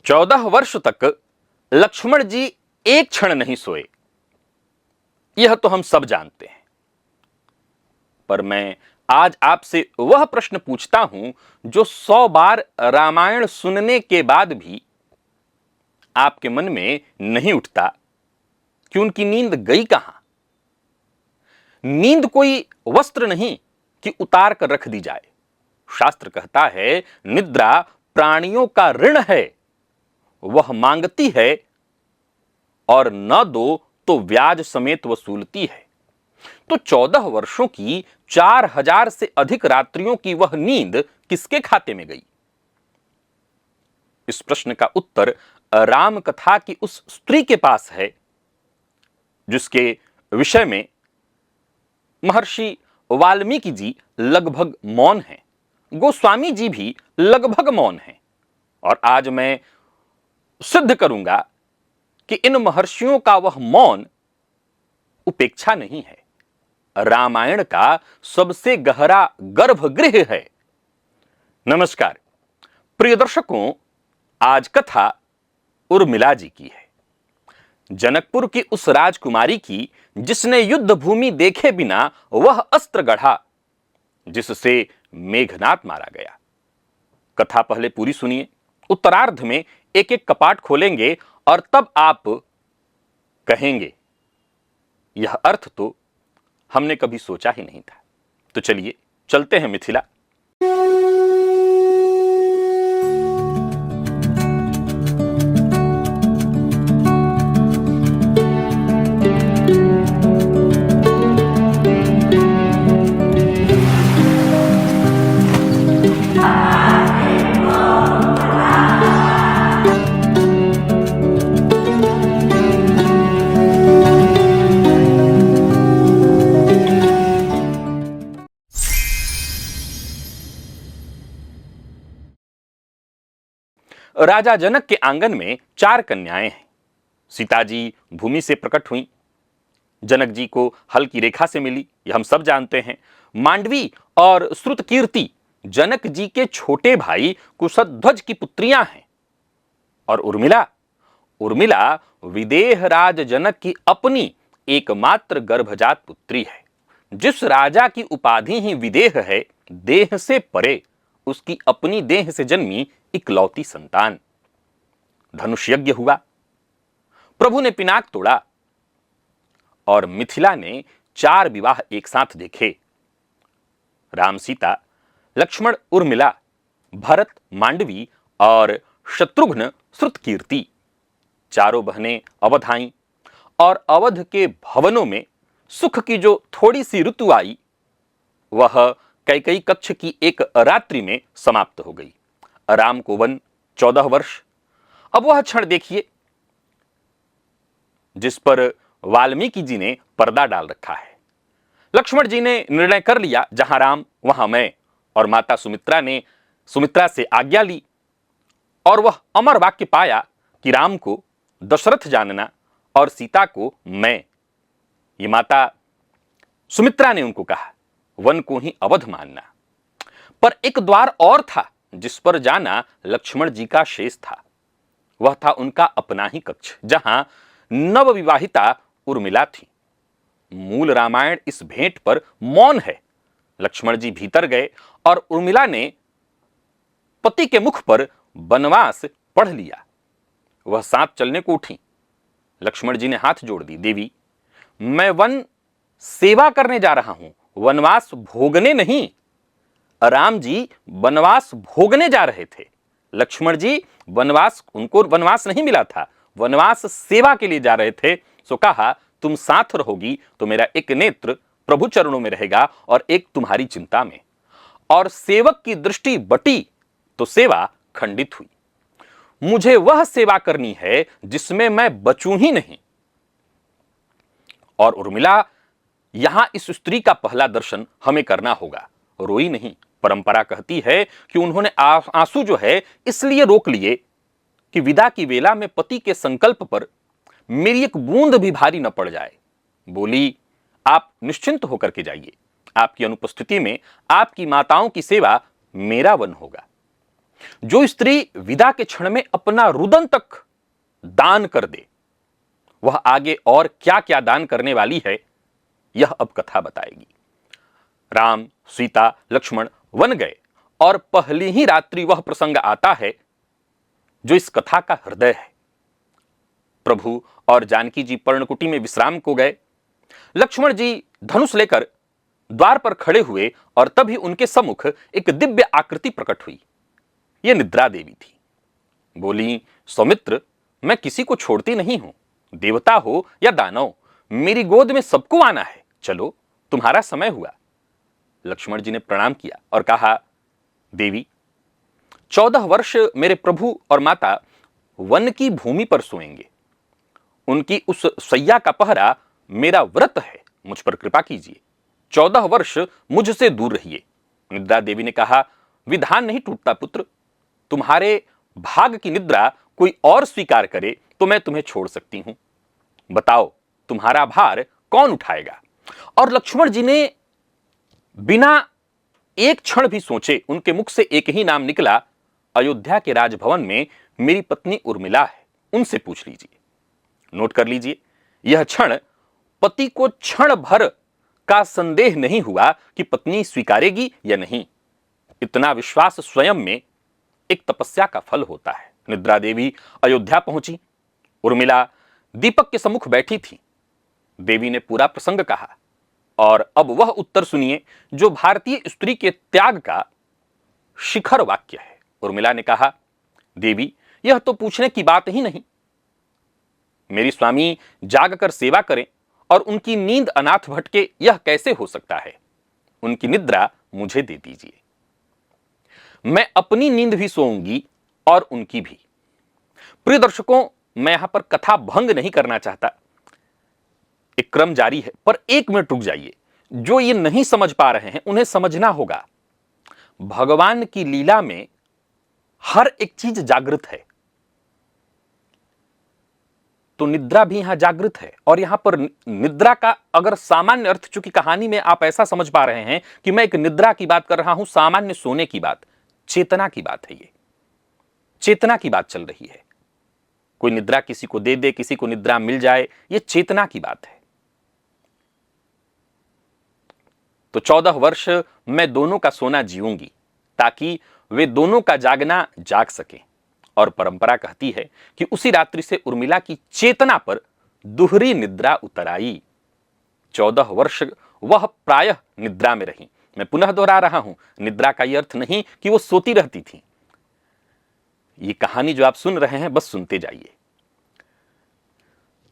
14 वर्ष तक लक्ष्मण जी एक क्षण नहीं सोए, यह तो हम सब जानते हैं। पर मैं आज आपसे वह प्रश्न पूछता हूं जो 100 बार रामायण सुनने के बाद भी आपके मन में नहीं उठता कि उनकी नींद गई कहां। नींद कोई वस्त्र नहीं कि उतार कर रख दी जाए। शास्त्र कहता है निद्रा प्राणियों का ऋण है, वह मांगती है और न दो तो ब्याज समेत वसूलती है। तो 14 वर्षों की 4000 से अधिक रात्रियों की वह नींद किसके खाते में गई? इस प्रश्न का उत्तर राम कथा की उस स्त्री के पास है जिसके विषय में महर्षि वाल्मीकि जी लगभग मौन हैं, गोस्वामी जी भी लगभग मौन हैं। और आज मैं सिद्ध करूंगा कि इन महर्षियों का वह मौन उपेक्षा नहीं है, रामायण का सबसे गहरा गर्भगृह है। नमस्कार प्रिय दर्शकों, आज कथा उर्मिला जी की है, जनकपुर की उस राजकुमारी की जिसने युद्ध भूमि देखे बिना वह अस्त्र गढ़ा जिससे मेघनाद मारा गया। कथा पहले पूरी सुनिए, उत्तरार्ध में एक एक कपाट खोलेंगे और तब आप कहेंगे यह अर्थ तो हमने कभी सोचा ही नहीं था। तो चलिए चलते हैं मिथिला। राजा जनक के आंगन में 4 कन्याएं हैं। सीता जी भूमि से प्रकट हुई, जनक जी को हल की रेखा से मिली, यह हम सब जानते हैं। मांडवी और श्रुतकीर्ति जनक जी के छोटे भाई कुशध्वज की पुत्रियां हैं। और उर्मिला विदेह राज जनक की अपनी एकमात्र गर्भजात पुत्री है। जिस राजा की उपाधि ही विदेह है, देह से परे उसकी अपनी देह से जन्मी इकलौती संतान। धनुष यज्ञ हुआ, प्रभु ने पिनाक तोड़ा और मिथिला ने 4 विवाह एक साथ देखे। राम सीता, लक्ष्मण उर्मिला, भरत मांडवी और शत्रुघ्न श्रुतकीर्ति, चारों बहनें अवध आईं और अवध के भवनों में सुख की जो थोड़ी सी ऋतु आई वह कैकेयी कक्ष की एक रात्रि में समाप्त हो गई। राम को वन 14 वर्ष। अब वह क्षण देखिए जिस पर वाल्मीकि जी ने पर्दा डाल रखा है। लक्ष्मण जी ने निर्णय कर लिया जहां राम वहां मैं, और माता सुमित्रा से आज्ञा ली और वह अमर वाक्य पाया कि राम को दशरथ जानना और सीता को मैं। ये माता सुमित्रा ने उनको कहा, वन को ही अवध मानना। पर एक द्वार और था जिस पर जाना लक्ष्मण जी का शेष था। वह था उनका अपना ही कक्ष जहां नवविवाहिता उर्मिला थी। मूल रामायण इस भेंट पर मौन है। लक्ष्मण जी भीतर गए और उर्मिला ने पति के मुख पर वनवास पढ़ लिया। वह साथ चलने को उठी। लक्ष्मण जी ने हाथ जोड़ दी, देवी मैं वन सेवा करने जा रहा हूं, वनवास भोगने नहीं। राम जी वनवास भोगने जा रहे थे, लक्ष्मण जी उनको वनवास नहीं मिला था, वनवास सेवा के लिए जा रहे थे। सो कहा तुम साथ रहोगी तो मेरा एक नेत्र प्रभु चरणों में रहेगा और एक तुम्हारी चिंता में। और सेवक की दृष्टि बटी तो सेवा खंडित हुई। मुझे वह सेवा करनी है जिसमें मैं बचूं ही नहीं। और उर्मिला, यहां इस स्त्री का पहला दर्शन हमें करना होगा। रोई नहीं, परंपरा कहती है कि उन्होंने आंसू जो है इसलिए रोक लिए कि विदा की वेला में पति के संकल्प पर मेरी एक बूंद भी भारी न पड़ जाए। बोली, आप निश्चिंत होकर के जाइए, आपकी अनुपस्थिति में आपकी माताओं की सेवा मेरा वन होगा। जो स्त्री विदा के क्षण में अपना रुदन तक दान कर दे, वह आगे और क्या क्या दान करने वाली है, यह अब कथा बताएगी। राम, सीता, लक्ष्मण वन गए और पहली ही रात्रि वह प्रसंग आता है जो इस कथा का हृदय है। प्रभु और जानकी जी पर्णकुटी में विश्राम को गए। लक्ष्मण जी धनुष लेकर द्वार पर खड़े हुए और तभी उनके सम्मुख एक दिव्य आकृति प्रकट हुई। यह निद्रा देवी थी। बोली, सौमित्र, मैं किसी को छोड़ती नहीं हूं, देवता हो या दानव, मेरी गोद में सबको आना है, चलो तुम्हारा समय हुआ। लक्ष्मण जी ने प्रणाम किया और कहा, देवी, 14 वर्ष मेरे प्रभु और माता वन की भूमि पर सोएंगे। उनकी उस सैया का पहरा मेरा व्रत है, मुझ पर कृपा कीजिए। 14 वर्ष मुझसे दूर रहिए। निद्रा देवी ने कहा, विधान नहीं टूटता पुत्र, तुम्हारे भाग की निद्रा कोई और स्वीकार करे तो मैं तुम्हें छोड़ सकती हूं। बताओ, तुम्हारा भार कौन उठाएगा? और लक्ष्मण जी ने बिना एक क्षण भी सोचे उनके मुख से एक ही नाम निकला, अयोध्या के राजभवन में मेरी पत्नी उर्मिला है, उनसे पूछ लीजिए। नोट कर लीजिए, यह क्षण पति को क्षण भर का संदेह नहीं हुआ कि पत्नी स्वीकारेगी या नहीं। इतना विश्वास स्वयं में एक तपस्या का फल होता है। निद्रा देवी अयोध्या पहुंची। उर्मिला दीपक के सम्मुख बैठी थी। देवी ने पूरा प्रसंग कहा और अब वह उत्तर सुनिए जो भारतीय स्त्री के त्याग का शिखर वाक्य है। उर्मिला ने कहा, देवी, यह तो पूछने की बात ही नहीं। मेरी स्वामी जागकर सेवा करें और उनकी नींद अनाथ भटके, यह कैसे हो सकता है? उनकी निद्रा मुझे दे दीजिए, मैं अपनी नींद भी सोऊंगी और उनकी भी। प्रिय दर्शकों, मैं यहां पर कथा भंग नहीं करना चाहता, एक क्रम जारी है, पर 1 मिनट रुक जाइए। जो ये नहीं समझ पा रहे हैं उन्हें समझना होगा, भगवान की लीला में हर एक चीज जागृत है, तो निद्रा भी यहां जागृत है। और यहां पर निद्रा का अगर सामान्य अर्थ, चूंकि कहानी में आप ऐसा समझ पा रहे हैं कि मैं एक निद्रा की बात कर रहा हूं, सामान्य सोने की बात, चेतना की बात है। ये चेतना की बात चल रही है। कोई निद्रा किसी को दे दे, किसी को निद्रा मिल जाए, ये चेतना की बात है। तो 14 वर्ष मैं दोनों का सोना जीऊंगी ताकि वे दोनों का जागना जाग सके। और परंपरा कहती है कि उसी रात्रि से उर्मिला की चेतना पर दुहरी निद्रा उतर आई। 14 वर्ष वह प्रायः निद्रा में रही। मैं पुनः दोहरा रहा हूं, निद्रा का यह अर्थ नहीं कि वो सोती रहती थी। ये कहानी जो आप सुन रहे हैं, बस सुनते जाइए।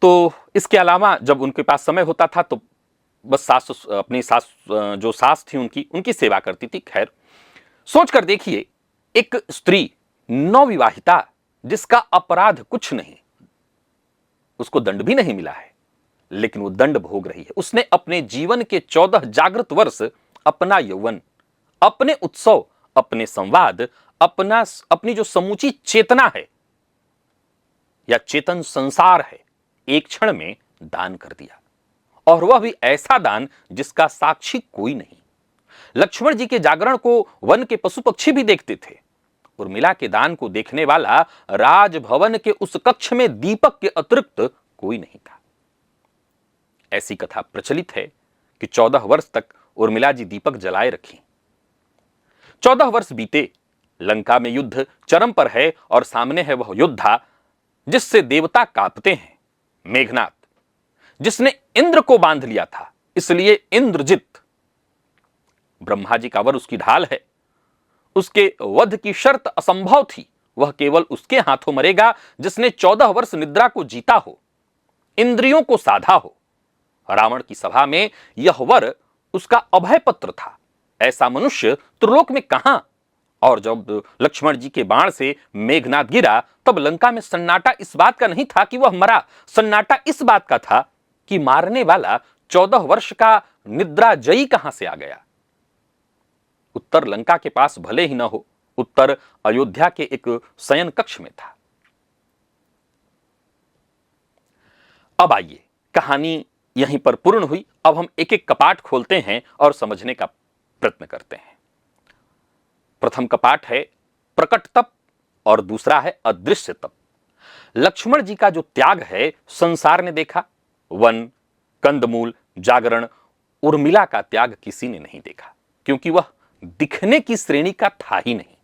तो इसके अलावा जब उनके पास समय होता था तो बस अपनी जो सास थी उनकी सेवा करती थी। खैर, सोच कर देखिए, एक स्त्री नवविवाहिता जिसका अपराध कुछ नहीं, उसको दंड भी नहीं मिला है, लेकिन वो दंड भोग रही है। उसने अपने जीवन के 14 जागृत वर्ष, अपना यौवन, अपने उत्सव, अपने संवाद, अपनी जो समूची चेतना है या चेतन संसार है, एक क्षण में दान कर दिया। और वह भी ऐसा दान जिसका साक्षी कोई नहीं। लक्ष्मण जी के जागरण को वन के पशु पक्षी भी देखते थे। उर्मिला के दान को देखने वाला राजभवन के उस कक्ष में दीपक के अतिरिक्त कोई नहीं था। ऐसी कथा प्रचलित है कि 14 वर्ष तक उर्मिला जी दीपक जलाए रखी। 14 वर्ष बीते, लंका में युद्ध चरम पर है और सामने है वह योद्धा जिससे देवता कांपते हैं, मेघनाथ, जिसने इंद्र को बांध लिया था, इसलिए इंद्रजित। ब्रह्मा जी का वर उसकी ढाल है। उसके वध की शर्त असंभव थी। वह केवल उसके हाथों मरेगा जिसने 14 वर्ष निद्रा को जीता हो, इंद्रियों को साधा हो। रावण की सभा में यह वर उसका अभय पत्र था। ऐसा मनुष्य त्रिलोक में कहां? और जब लक्ष्मण जी के बाण से मेघनाथ गिरा, तब लंका में सन्नाटा इस बात का नहीं था कि वह मरा, सन्नाटा इस बात का था कि मारने वाला 14 वर्ष का निद्रा जयी कहां से आ गया। उत्तर लंका के पास भले ही न हो, उत्तर अयोध्या के एक शयन कक्ष में था। अब आइए, कहानी यहीं पर पूर्ण हुई। अब हम एक एक कपाट खोलते हैं और समझने का प्रयत्न करते हैं। प्रथम कपाट है प्रकट तप और दूसरा है अदृश्य तप। लक्ष्मण जी का जो त्याग है संसार ने देखा, वन, कंदमूल, जागरण, उर्मिला का त्याग किसी ने नहीं देखा, क्योंकि वह दिखने की श्रेणी का था ही नहीं।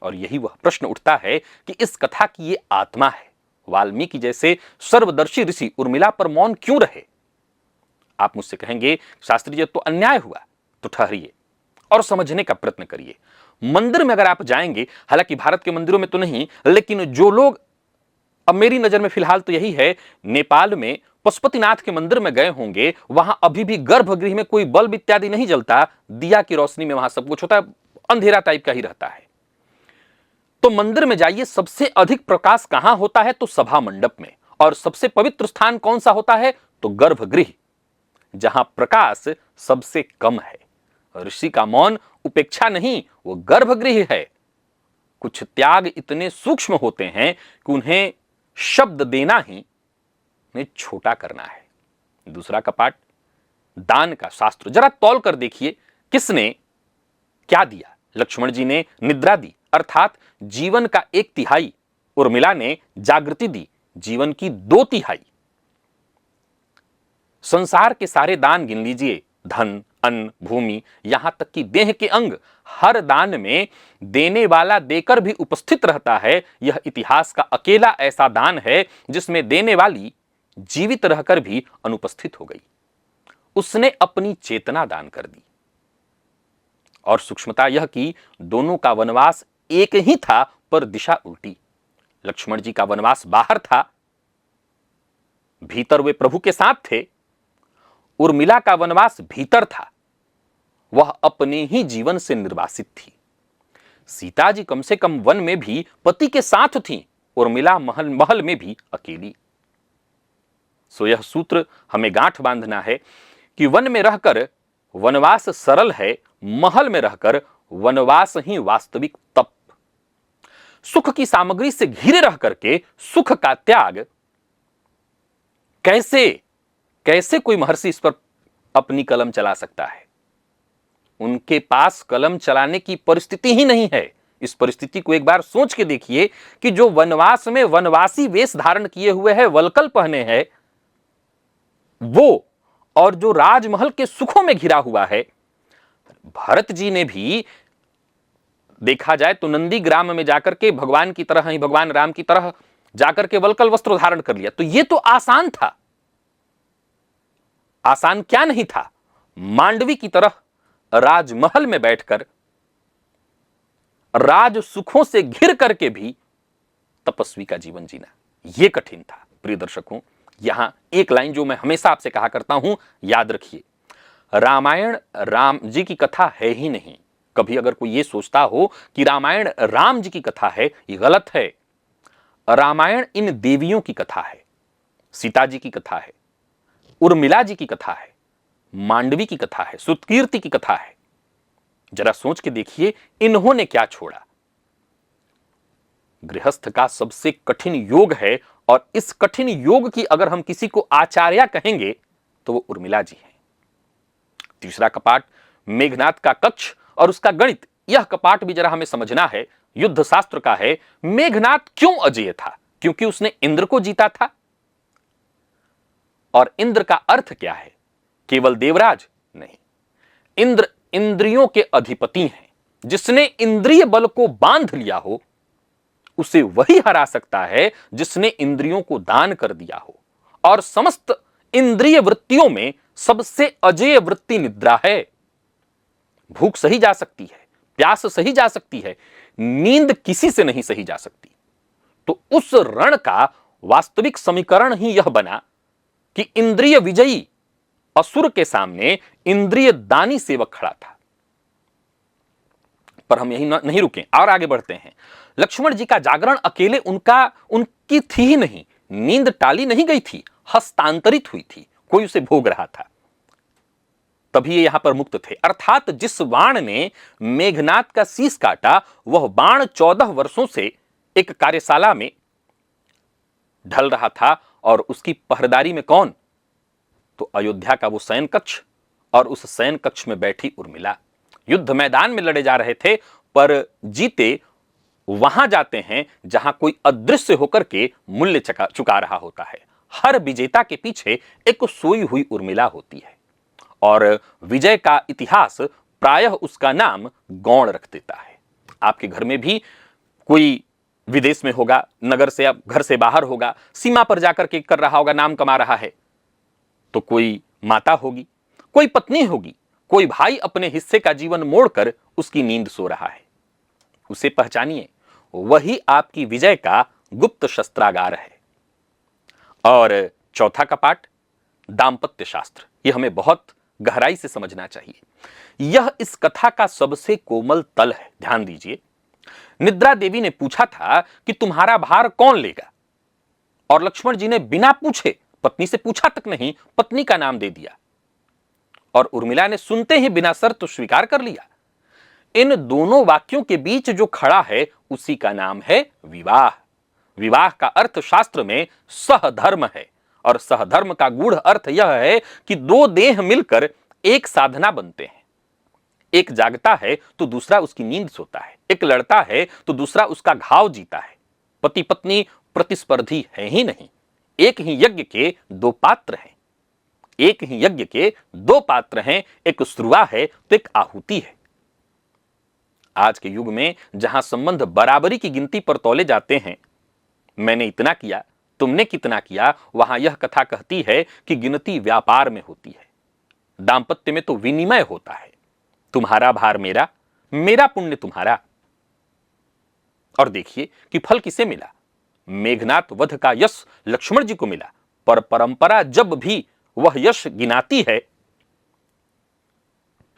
और यही वह प्रश्न उठता है कि इस कथा की ये आत्मा है। वाल्मीकि जैसे सर्वदर्शी ऋषि उर्मिला पर मौन क्यों रहे? आप मुझसे कहेंगे शास्त्री जी तो अन्याय हुआ, तो ठहरिए और समझने का प्रयत्न करिए। मंदिर में अगर आप जाएंगे, हालांकि भारत के मंदिरों में तो नहीं, लेकिन जो लोग, अब मेरी नजर में फिलहाल तो यही है, नेपाल में पशुपतिनाथ के मंदिर में गए होंगे, वहां अभी भी गर्भगृह में कोई बल्ब इत्यादि नहीं जलता, दिया की रोशनी में वहां सब कुछ होता है, अंधेरा टाइप का ही रहता है। तो मंदिर में जाइए, सबसे अधिक प्रकाश कहां होता है? तो सभा मंडप में। और सबसे पवित्र स्थान कौन सा होता है? तो गर्भगृह, जहां प्रकाश सबसे कम है। ऋषि का मौन उपेक्षा नहीं, वो गर्भगृह है। कुछ त्याग इतने सूक्ष्म होते हैं कि उन्हें शब्द देना ही उन्हें छोटा करना है। दूसरा कपाट, दान का शास्त्र। जरा तौल कर देखिए, किसने क्या दिया? लक्ष्मण जी ने निद्रा दी, अर्थात जीवन का 1/3। उर्मिला ने जागृति दी, जीवन की 2/3। संसार के सारे दान गिन लीजिए, धन, अन्न, भूमि, यहां तक कि देह के अंग, हर दान में देने वाला देकर भी उपस्थित रहता है। यह इतिहास का अकेला ऐसा दान है जिसमें देने वाली जीवित रहकर भी अनुपस्थित हो गई। उसने अपनी चेतना दान कर दी। और सूक्ष्मता यह कि दोनों का वनवास एक ही था, पर दिशा उल्टी। लक्ष्मण जी का वनवास बाहर था, भीतर वे प्रभु के साथ थे। उर्मिला का वनवास भीतर था, वह अपने ही जीवन से निर्वासित थी। सीता जी कम से कम वन में भी पति के साथ थीं, उर्मिला महल में भी अकेली। सो यह सूत्र हमें गांठ बांधना है कि वन में रहकर वनवास सरल है, महल में रहकर वनवास ही वास्तविक तप। सुख की सामग्री से घिरे रह करके सुख का त्याग, कैसे कोई महर्षि इस पर अपनी कलम चला सकता है? उनके पास कलम चलाने की परिस्थिति ही नहीं है। इस परिस्थिति को एक बार सोच के देखिए कि जो वनवास में वनवासी वेश धारण किए हुए है, वलकल पहने हैं, वो, और जो राजमहल के सुखों में घिरा हुआ है। भरत जी ने भी देखा जाए तो नंदी ग्राम में जाकर के भगवान की तरह ही, भगवान राम की तरह जाकर के वलकल वस्त्र धारण कर लिया। तो ये तो आसान था। आसान क्या नहीं था? मांडवी की तरह राजमहल में बैठकर राज सुखों से घिर करके भी तपस्वी का जीवन जीना, यह कठिन था। प्रिय दर्शकों, यहां एक लाइन जो मैं हमेशा आपसे कहा करता हूं, याद रखिए, रामायण राम जी की कथा है ही नहीं। कभी अगर कोई यह सोचता हो कि रामायण राम जी की कथा है, यह गलत है। रामायण इन देवियों की कथा है, सीता जी की कथा है, उर्मिला जी की कथा है, मांडवी की कथा है, सुतकीर्ति की कथा है। जरा सोच के देखिए, इन्होंने क्या छोड़ा? गृहस्थ का सबसे कठिन योग है, और इस कठिन योग की अगर हम किसी को आचार्य कहेंगे तो वो उर्मिला जी हैं। तीसरा कपाट, मेघनाद का कक्ष और उसका गणित। यह कपाट भी जरा हमें समझना है, युद्ध शास्त्र का है। मेघनाद क्यों अजेय था? क्योंकि उसने इंद्र को जीता था। और इंद्र का अर्थ क्या है? केवल देवराज नहीं, इंद्र इंद्रियों के अधिपति हैं। जिसने इंद्रिय बल को बांध लिया हो, उसे वही हरा सकता है जिसने इंद्रियों को दान कर दिया हो। और समस्त इंद्रिय वृत्तियों में सबसे अजेय वृत्ति निद्रा है। भूख सही जा सकती है, प्यास सही जा सकती है, नींद किसी से नहीं सही जा सकती। तो उस रण का वास्तविक समीकरण ही यह बना कि इंद्रिय विजयी असुर के सामने इंद्रिय दानी सेवक खड़ा था। पर हम यही नहीं रुके और आगे बढ़ते हैं। लक्ष्मण जी का जागरण अकेले उनकी थी ही नहीं, नींद टाली नहीं गई थी, हस्तांतरित हुई थी, कोई उसे भोग रहा था, तभी ये यहां पर मुक्त थे। अर्थात जिस बाण ने मेघनाद का शीश काटा, वह बाण 14 वर्षों से एक कार्यशाला में ढल रहा था। और उसकी पहरेदारी में कौन? तो अयोध्या का वो शयन कक्ष, और उस शयन कक्ष में बैठी उर्मिला। युद्ध मैदान में लड़े जा रहे थे, पर जीते वहां जाते हैं जहां कोई अदृश्य होकर के मूल्य चुका रहा होता है। हर विजेता के पीछे एक सोई हुई उर्मिला होती है और विजय का इतिहास प्रायः उसका नाम गौण रख देता है। आपके घर में भी कोई विदेश में होगा, नगर से या घर से बाहर होगा, सीमा पर जाकर के कर रहा होगा, नाम कमा रहा है। तो कोई माता होगी, कोई पत्नी होगी, कोई भाई अपने हिस्से का जीवन मोड़कर उसकी नींद सो रहा है। उसे पहचानिए, वही आपकी विजय का गुप्त शस्त्रागार है। और चौथा कपाट, दाम्पत्य शास्त्र। यह हमें बहुत गहराई से समझना चाहिए। यह इस कथा का सबसे कोमल तल है। ध्यान दीजिए, निद्रा देवी ने पूछा था कि तुम्हारा भार कौन लेगा, और लक्ष्मण जी ने बिना पूछे, पत्नी से पूछा तक नहीं, पत्नी का नाम दे दिया, और उर्मिला ने सुनते ही बिना शर्त तो स्वीकार कर लिया। इन दोनों वाक्यों के बीच जो खड़ा है उसी का नाम है विवाह। विवाह का अर्थ शास्त्र में सहधर्म है, और सहधर्म का गूढ़ अर्थ यह है कि दो देह मिलकर एक साधना बनते हैं। एक जागता है तो दूसरा उसकी नींद सोता है, एक लड़ता है तो दूसरा उसका घाव जीता है। पति पत्नी प्रतिस्पर्धी है ही नहीं, एक ही यज्ञ के दो पात्र हैं। एक ही यज्ञ के दो पात्र हैं, एक श्रुआ है तो एक आहुति है। आज के युग में जहां संबंध बराबरी की गिनती पर तौले जाते हैं, मैंने इतना किया, तुमने कितना किया, वहां यह कथा कहती है कि गिनती व्यापार में होती है। दाम्पत्य में तो विनिमय होता है, तुम्हारा भार मेरा, मेरा पुण्य तुम्हारा। और देखिए कि फल किसे मिला। मेघनाथ वध का यश लक्ष्मण जी को मिला, पर परंपरा जब भी वह यश गिनाती है,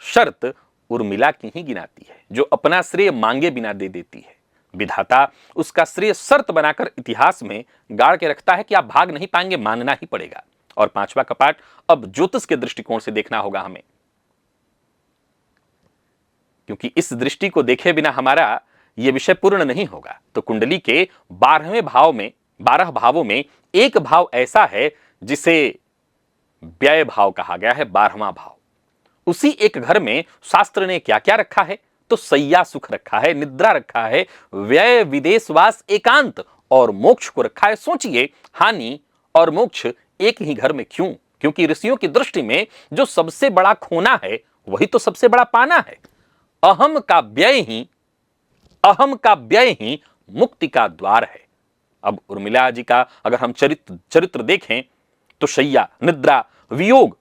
शर्त उर्मिला की ही गिनाती है, जो अपना श्रेय मांगे बिना दे देती है। विधाता उसका श्रेय शर्त बनाकर इतिहास में गाड़ के रखता है कि आप भाग नहीं पाएंगे, मानना ही पड़ेगा। और पांचवा कपाट, अब ज्योतिष के दृष्टिकोण से देखना होगा हमें, क्योंकि इस दृष्टि को देखे बिना हमारा यह विषय पूर्ण नहीं होगा। तो कुंडली के 12वें भाव में, 12 भावों में एक भाव ऐसा है जिसे व्यय भाव कहा गया है, 12वां भाव। उसी एक घर में शास्त्र ने क्या क्या रखा है, तो सैया सुख रखा है, निद्रा रखा है, व्यय विदेशवास एकांत और मोक्ष को रखा है। सोचिए, हानि और मोक्ष एक ही घर में क्यों? क्योंकि ऋषियों की दृष्टि में जो सबसे बड़ा खोना है वही तो सबसे बड़ा पाना है। अहम का व्यय ही मुक्ति का द्वार है। अब उर्मिला जी का अगर हम चरित्र देखें तो शैया, निद्रा, वियोग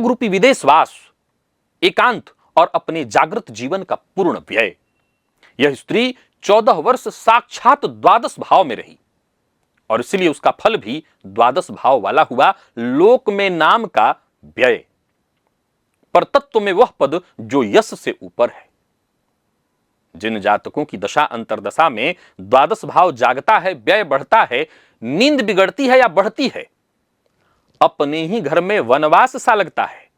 रूपी विदेशवास, एकांत और अपने जागृत जीवन का पूर्ण व्यय। यह स्त्री 14 वर्ष साक्षात द्वादश भाव में रही, और इसलिए उसका फल भी द्वादश भाव वाला हुआ, लोक में नाम का व्यय, पर तत्व में वह पद जो यश से ऊपर है। जिन जातकों की दशा अंतरदशा में द्वादश भाव जागता है, व्यय बढ़ता है, नींद बिगड़ती है या बढ़ती है, अपने ही घर में वनवास सा लगता है,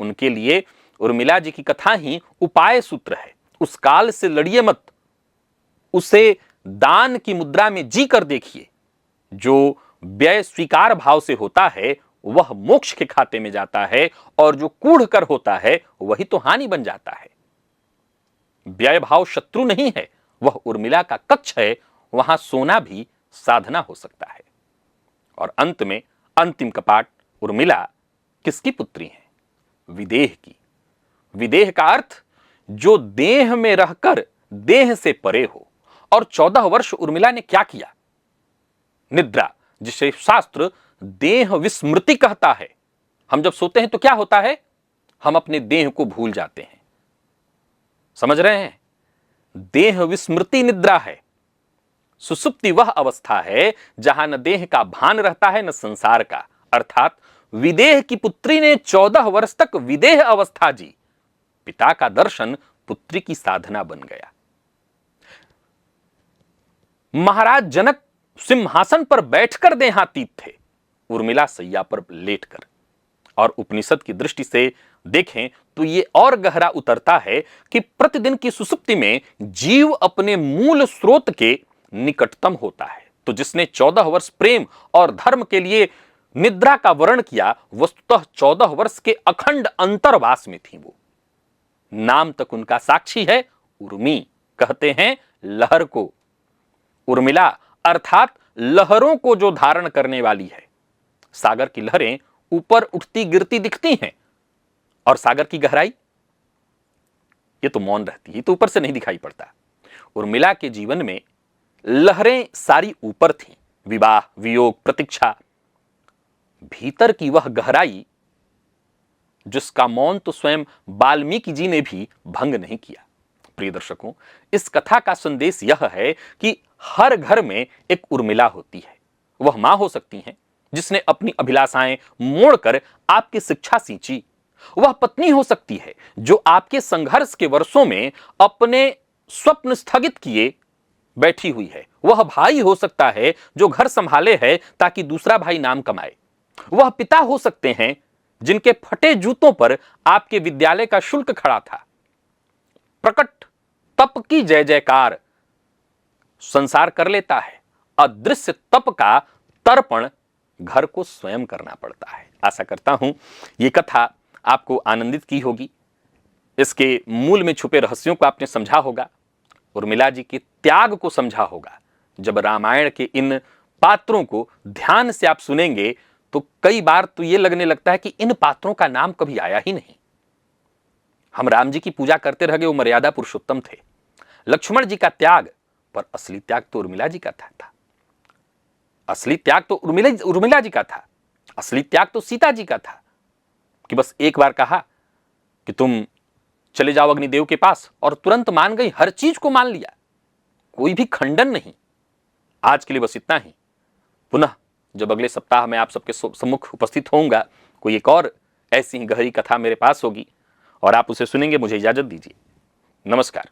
उनके लिए उर्मिला जी की कथा ही उपाय सूत्र है। उस काल से लड़िए मत, उसे दान की मुद्रा में जी कर देखिए। जो व्यय स्वीकार भाव से होता है वह मोक्ष के खाते में जाता है, और जो कूढ़ कर होता है वही तो हानि बन जाता है। व्यय भाव शत्रु नहीं है, वह उर्मिला का कक्ष है, वहां सोना भी साधना हो सकता है। और अंत में अंतिम कपाट, उर्मिला किसकी पुत्री है? विदेह की। विदेह का अर्थ जो देह में रहकर देह से परे हो। और 14 वर्ष उर्मिला ने क्या किया? निद्रा, जिसे शास्त्र देह विस्मृति कहता है। हम जब सोते हैं तो क्या होता है? हम अपने देह को भूल जाते हैं। समझ रहे हैं? देह विस्मृति निद्रा है। सुसुप्ति वह अवस्था है जहां न देह का भान रहता है न संसार का। अर्थात विदेह की पुत्री ने 14 वर्ष तक विदेह अवस्था जी। पिता का दर्शन पुत्री की साधना बन गया। महाराज जनक सिंहासन पर बैठकर देहातीत थे, उर्मिला सैया पर लेटकर। और उपनिषद की दृष्टि से देखें तो यह और गहरा उतरता है कि प्रतिदिन की सुसुप्ति में जीव अपने मूल स्रोत के निकटतम होता है। तो जिसने 14 वर्ष प्रेम और धर्म के लिए निद्रा का वर्ण किया, वस्तुतः 14 वर्ष के अखंड अंतरवास में थी वो। नाम तक उनका साक्षी है उर्मी, कहते हैं लहर को। उर्मिला अर्थात लहरों को जो धारण करने वाली है। सागर की लहरें ऊपर उठती गिरती दिखती हैं, और सागर की गहराई ये तो मौन रहती है, तो ऊपर से नहीं दिखाई पड़ता। उर्मिला के जीवन में लहरें सारी ऊपर थीं, विवाह, वियोग, प्रतीक्षा। भीतर की वह गहराई जिसका मौन तो स्वयं वाल्मीकि जी ने भी भंग नहीं किया। प्रिय दर्शकों, इस कथा का संदेश यह है कि हर घर में एक उर्मिला होती है। वह मां हो सकती हैं जिसने अपनी अभिलाषाएं मोड़कर आपकी शिक्षा सींची। वह पत्नी हो सकती है जो आपके संघर्ष के वर्षों में अपने स्वप्न स्थगित किए बैठी हुई है। वह भाई हो सकता है जो घर संभाले है ताकि दूसरा भाई नाम कमाए। वह पिता हो सकते हैं जिनके फटे जूतों पर आपके विद्यालय का शुल्क खड़ा था। प्रकट तप की जय जयकार संसार कर लेता है, अदृश्य तप का तर्पण घर को स्वयं करना पड़ता है। आशा करता हूं यह कथा आपको आनंदित की होगी, इसके मूल में छुपे रहस्यों को आपने समझा होगा, उर्मिला जी के त्याग को समझा होगा। जब रामायण के इन पात्रों को ध्यान से आप सुनेंगे तो कई बार तो यह लगने लगता है कि इन पात्रों का नाम कभी आया ही नहीं। हम राम जी की पूजा करते रह गए, वो मर्यादा पुरुषोत्तम थे। लक्ष्मण जी का त्याग, पर असली त्याग तो उर्मिला जी का था। असली त्याग तो उर्मिला जी का था। असली त्याग तो सीता जी का था कि बस एक बार कहा कि तुम चले जाओ अग्निदेव के पास, और तुरंत मान गई, हर चीज को मान लिया, कोई भी खंडन नहीं। आज के लिए बस इतना ही। पुनः जब अगले सप्ताह में आप सबके सम्मुख उपस्थित होऊंगा, कोई एक और ऐसी ही गहरी कथा मेरे पास होगी और आप उसे सुनेंगे। मुझे इजाजत दीजिए। नमस्कार।